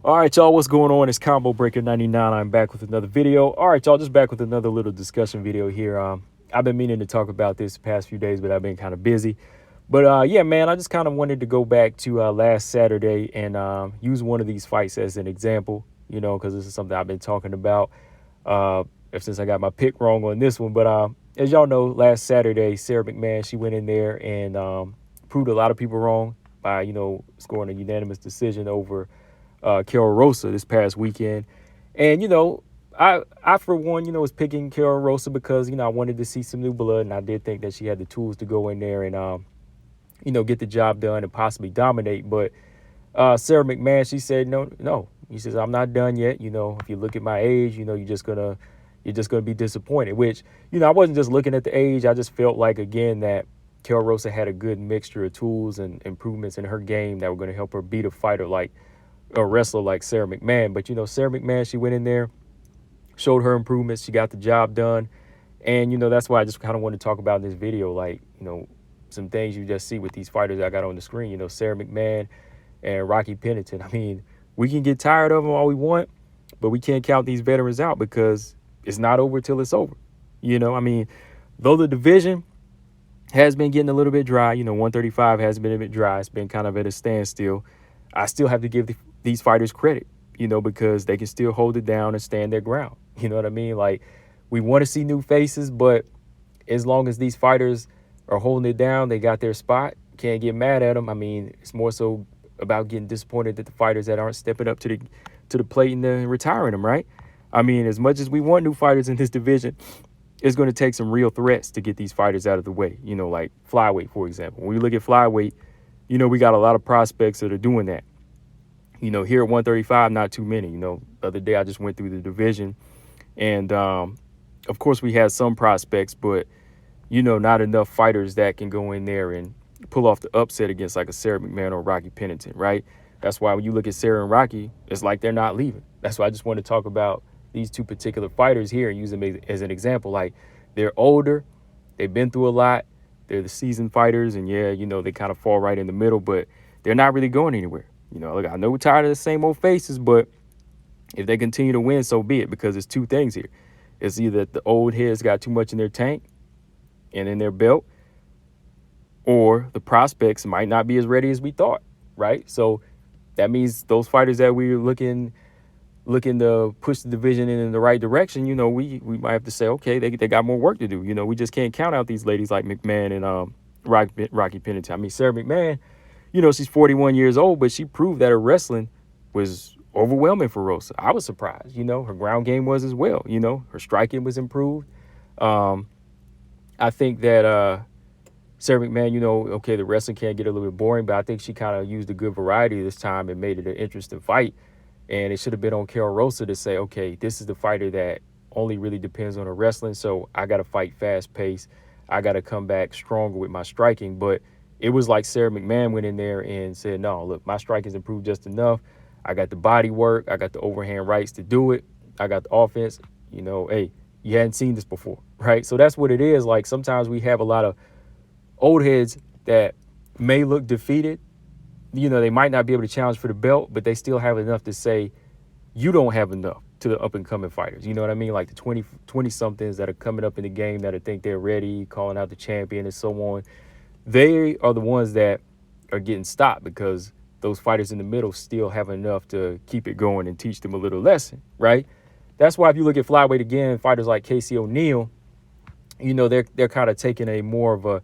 All right, y'all, what's going on? It's Combo Breaker 99. I'm back with another video. All right, y'all, just back with another little discussion video here. I've been meaning to talk about this the past few days, but I've been kind of busy. But yeah, man, I just kind of wanted to go back to last Saturday and use one of these fights as an example, because this is something I've been talking about ever since I got my pick wrong on this one. But as y'all know, last Saturday, Sarah McMann, she went in there and proved a lot of people wrong by, scoring a unanimous decision over Carol Rosa this past weekend. And, I for one, was picking Carol Rosa because, I wanted to see some new blood. And I did think that she had the tools to go in there and, get the job done and possibly dominate. But Sarah McMann, she said, no. He says, I'm not done yet. If you look at my age, you're just gonna be disappointed, which, I wasn't just looking at the age. I just felt like, again, that Carol Rosa had a good mixture of tools and improvements in her game that were going to help her beat a wrestler like Sarah McMann. But, Sarah McMann, she went in there, showed her improvements. She got the job done. And, that's why I just kind of want to talk about in this video, like, some things you just see with these fighters I got on the screen, Sarah McMann and Rocky Pennington. I mean, we can get tired of them all we want, but we can't count these veterans out because it's not over till it's over. I mean, though the division has been getting a little bit dry, 135 has been a bit dry. It's been kind of at a standstill. I still have to give these fighters credit, because they can still hold it down and stand their ground. You know what I mean? Like, we want to see new faces, but as long as these fighters are holding it down, they got their spot, can't get mad at them. I mean, it's more so about getting disappointed that the fighters that aren't stepping up to the plate and retiring them, right? I mean, as much as we want new fighters in this division, it's going to take some real threats to get these fighters out of the way, like flyweight, for example. When we look at flyweight, we got a lot of prospects that are doing that. Here at 135, not too many. The other day I just went through the division and, of course, we had some prospects, but, not enough fighters that can go in there and pull off the upset against like a Sarah McMann or Rocky Pennington, right? That's why when you look at Sarah and Rocky, it's like they're not leaving. That's why I just want to talk about these two particular fighters here and use them as an example. Like, they're older, they've been through a lot, they're the seasoned fighters, and yeah, they kind of fall right in the middle, but they're not really going anywhere. Look, I know we're tired of the same old faces, but if they continue to win, so be it, because there's two things here. It's either that the old heads got too much in their tank and in their belt, or the prospects might not be as ready as we thought, right? So that means those fighters that we're looking to push the division in the right direction, we might have to say, okay, they got more work to do. We just can't count out these ladies like McMann and Rocky Pennington. I mean, Sarah McMann, she's 41 years old, but she proved that her wrestling was overwhelming for Rosa. I was surprised. Her ground game was as well. Her striking was improved. I think that Sarah McMann, okay, the wrestling can get a little bit boring, but I think she kind of used a good variety this time and made it an interesting fight. And it should have been on Carol Rosa to say, okay, this is the fighter that only really depends on her wrestling, so I got to fight fast-paced. I got to come back stronger with my striking. But it was like Sarah McMann went in there and said, no, look, my striking's improved just enough. I got the body work. I got the overhand rights to do it. I got the offense. Hey, you hadn't seen this before, right? So that's what it is. Like, sometimes we have a lot of old heads that may look defeated. They might not be able to challenge for the belt, but they still have enough to say, you don't have enough to the up-and-coming fighters. You know what I mean? Like the 20-somethings that are coming up in the game that think they're ready, calling out the champion and so on. They are the ones that are getting stopped because those fighters in the middle still have enough to keep it going and teach them a little lesson, right? That's why if you look at flyweight again, fighters like Casey O'Neill, they're kind of taking a more of a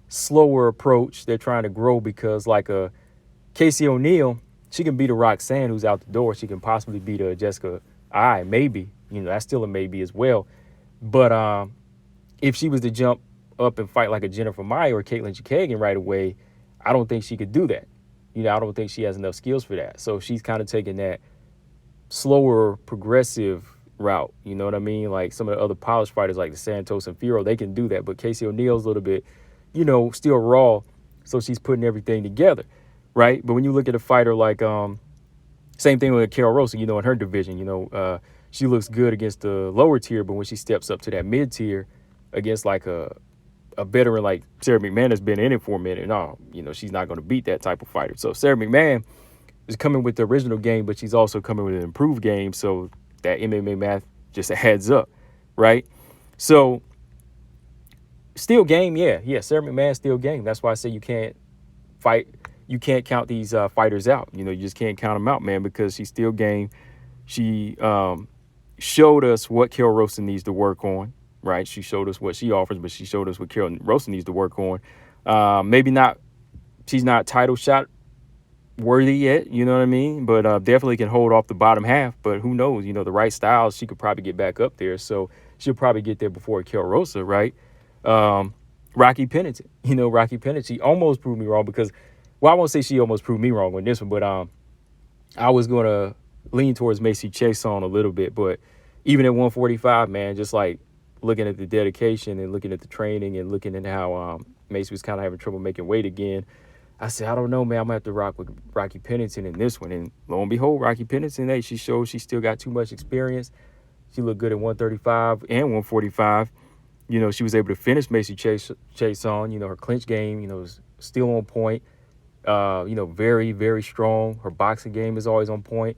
slower approach. They're trying to grow because like a Casey O'Neill, she can beat a Roxanne who's out the door. She can possibly beat a Jessica maybe. That's still a maybe as well. But if she was to jump up and fight like a Jennifer Maia or Caitlin Chikagan right away, I don't think she could do that. I don't think she has enough skills for that. So she's kind of taking that slower, progressive route. You know what I mean? Like some of the other polished fighters like the Santos and Firo, they can do that. But Casey O'Neill's a little bit, still raw. So she's putting everything together, right? But when you look at a fighter like, same thing with Carol Rosa, in her division, she looks good against the lower tier, but when she steps up to that mid tier against like a veteran like Sarah McMann has been in it for a minute, no, she's not going to beat that type of fighter. So Sarah McMann, is coming with the original game, but she's also coming with an improved game. So that MMA math just adds up, right? So still game, yeah. Sarah McMann still game. That's why I say you can't fight. You can't count these fighters out. You know, you just can't count them out, man, because she's still game. She showed us what Carol Roaston needs to work on, right? She showed us what she offers, but she showed us what Carol Roaston needs to work on. Maybe not, she's not title shot worthy yet, you know what I mean? But definitely can hold off the bottom half. But who knows? You know, the right styles, she could probably get back up there. So she'll probably get there before Carol Rosa, right? Rocky Pennington, Rocky Pennington, she almost proved me wrong because, well, I won't say she almost proved me wrong on this one, but I was going to lean towards Macy Chase on a little bit. But even at 145, man, just like looking at the dedication and looking at the training and looking at how Macy was kind of having trouble making weight again, I said, I don't know, man, I'm going to have to rock with Rocky Pennington in this one. And lo and behold, Rocky Pennington, hey, she showed she still got too much experience. She looked good at 135 and 145. You know, she was able to finish Macy Chase on. You know, her clinch game, is still on point. Very, very strong. Her boxing game is always on point.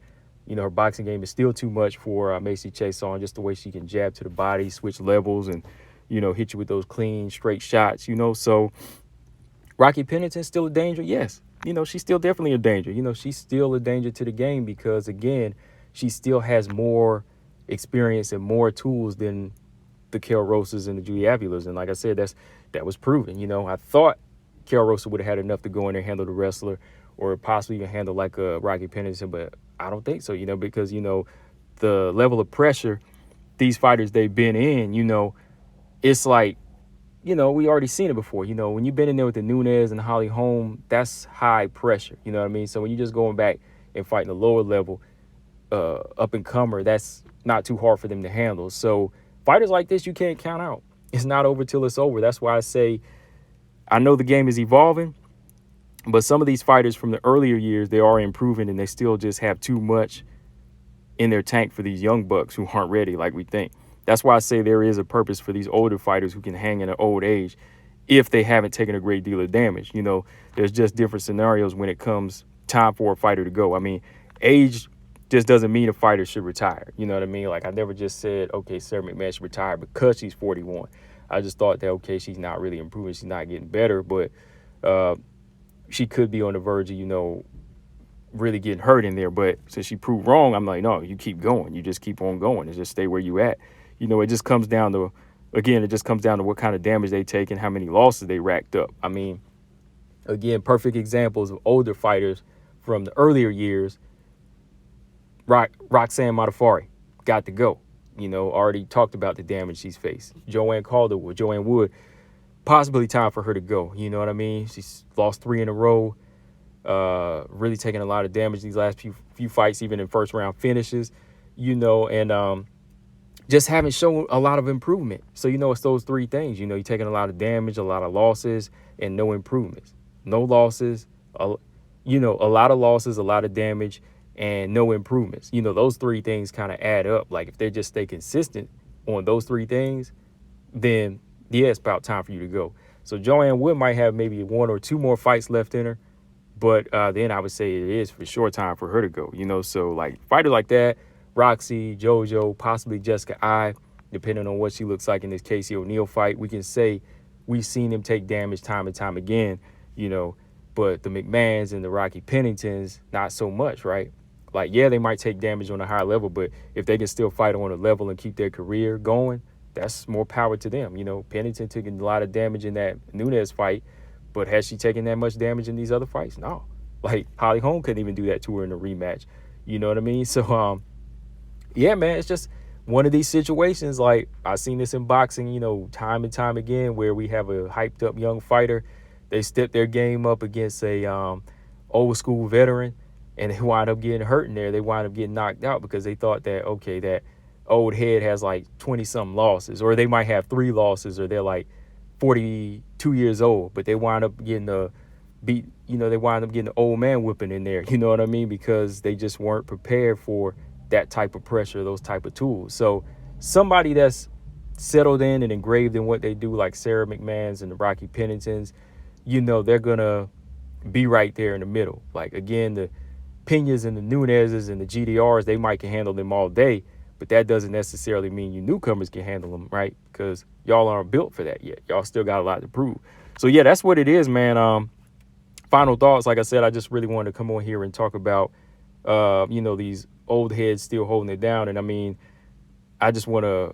Her boxing game is still too much for Macy Chase on, just the way she can jab to the body, switch levels, and, hit you with those clean, straight shots, So Rocky Pennington's still a danger? Yes. She's still definitely a danger. She's still a danger to the game because, again, she still has more experience and more tools than the Carol Rosas and the Julie Avulas. And like I said, that was proven. I thought Carol Rosa would have had enough to go in there and handle the wrestler or possibly even handle like a Rocky Pennington, but I don't think so, because, the level of pressure these fighters they've been in, it's like, we already seen it before. When you've been in there with the Nunes and Holly Holm, that's high pressure. You know what I mean? So when you're just going back and fighting the lower level up and comer, that's not too hard for them to handle. So fighters like this, you can't count out. It's not over till it's over. That's why I say I know the game is evolving, but some of these fighters from the earlier years, they are improving and they still just have too much in their tank for these young bucks who aren't ready like we think. That's why I say there is a purpose for these older fighters who can hang in an old age if they haven't taken a great deal of damage. There's just different scenarios when it comes time for a fighter to go. I mean, age just doesn't mean a fighter should retire. You know what I mean? Like, I never just said, okay, Sarah McMann should retire because she's 41. I just thought that, okay, she's not really improving. She's not getting better, but she could be on the verge of, really getting hurt in there. But since she proved wrong, I'm like, no, you keep going. You just keep on going and just stay where you at. It just comes down to, again, what kind of damage they take and how many losses they racked up. I mean, again, perfect examples of older fighters from the earlier years. Roxanne Modafferi got to go. Already talked about the damage she's faced. Joanne Wood, possibly time for her to go. You know what I mean? She's lost 3 in a row. Really taking a lot of damage these last few fights, even in first round finishes. And just haven't shown a lot of improvement. So, it's those 3 things. You're taking a lot of damage, a lot of losses, and no improvements. No losses, a lot of losses, a lot of damage, and no improvements. Those 3 things kind of add up. Like, if they just stay consistent on those 3 things, then, yeah, it's about time for you to go. So Joanne Wood might have maybe 1 or 2 more fights left in her, but then I would say it is for sure time for her to go. So, like, fighter like that, Roxy, JoJo, possibly Jessica I, depending on what she looks like in this Casey O'Neill fight, we can say we've seen them take damage time and time again, but the McMahons and the Rocky Penningtons, not so much, right? Like, yeah, they might take damage on a higher level, but if they can still fight on a level and keep their career going, that's more power to them. Pennington took a lot of damage in that Nunes fight, but has she taken that much damage in these other fights? No. Like, Holly Holm couldn't even do that to her in a rematch. You know what I mean? So, yeah, man, it's just one of these situations. Like, I've seen this in boxing, time and time again, where we have a hyped up young fighter. They step their game up against a old school veteran, and they wind up getting hurt in there. They wind up getting knocked out because they thought that, okay, that old head has like 20-something losses, or they might have 3 losses, or they're like 42 years old, but they wind up getting they wind up getting the old man whipping in there. You know what I mean? Because they just weren't prepared for that type of pressure, those type of tools. So somebody that's settled in and engraved in what they do, like Sarah McMann's and the Rocky Penningtons, they're going to be right there in the middle. Like, again, Penas and the Nunez's and the GDRs, they might can handle them all day, but that doesn't necessarily mean you newcomers can handle them, right? Because y'all aren't built for that yet. Y'all still got a lot to prove. So yeah, that's what it is, man. Final thoughts. Like I said, I just really wanted to come on here and talk about, these old heads still holding it down. And I mean, I just want to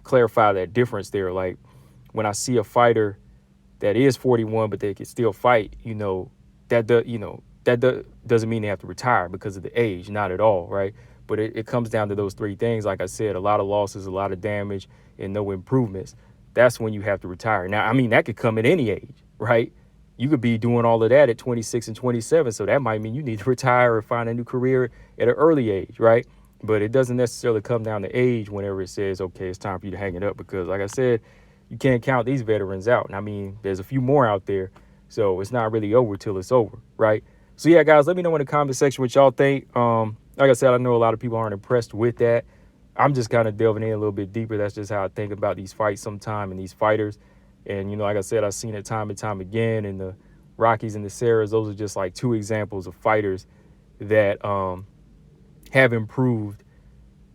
clarify that difference there. Like when I see a fighter that is 41, but they can still fight, that doesn't mean they have to retire because of the age, not at all, right? But it comes down to those three things. Like I said, a lot of losses, a lot of damage, and no improvements. That's when you have to retire. Now, I mean, that could come at any age, right? You could be doing all of that at 26 and 27. So that might mean you need to retire or find a new career at an early age, right? But it doesn't necessarily come down to age whenever it says, okay, it's time for you to hang it up. Because like I said, you can't count these veterans out. And I mean, there's a few more out there. So it's not really over till it's over, right? So yeah, guys, let me know in the comment section what y'all think. Like I said, I know a lot of people aren't impressed with that. I'm just kind of delving in a little bit deeper. That's just how I think about these fights sometime and these fighters. And, like I said, I've seen it time and time again. And the Rockies and the Sarahs, those are just like two examples of fighters that have improved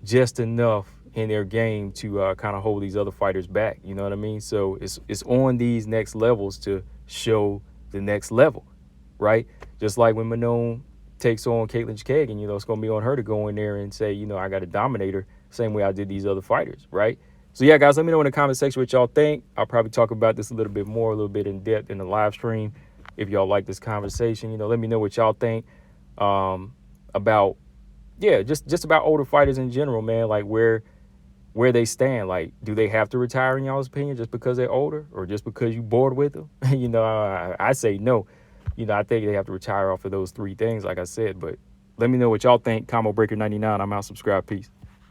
just enough in their game to kind of hold these other fighters back. You know what I mean? So it's on these next levels to show the next level, right? Just like when Manon takes on Caitlin Chikagan, it's going to be on her to go in there and say, I got to dominate her same way I did these other fighters, right? So yeah, guys, let me know in the comment section what y'all think. I'll probably talk about this a little bit more, a little bit in depth in the live stream. If y'all like this conversation, let me know what y'all think about, just about older fighters in general, man. Like where they stand. Like, do they have to retire in y'all's opinion just because they're older or just because you bored with them? I say no. I think they have to retire off of those three things, like I said. But let me know what y'all think. Combo Breaker 99. I'm out. Subscribe. Peace.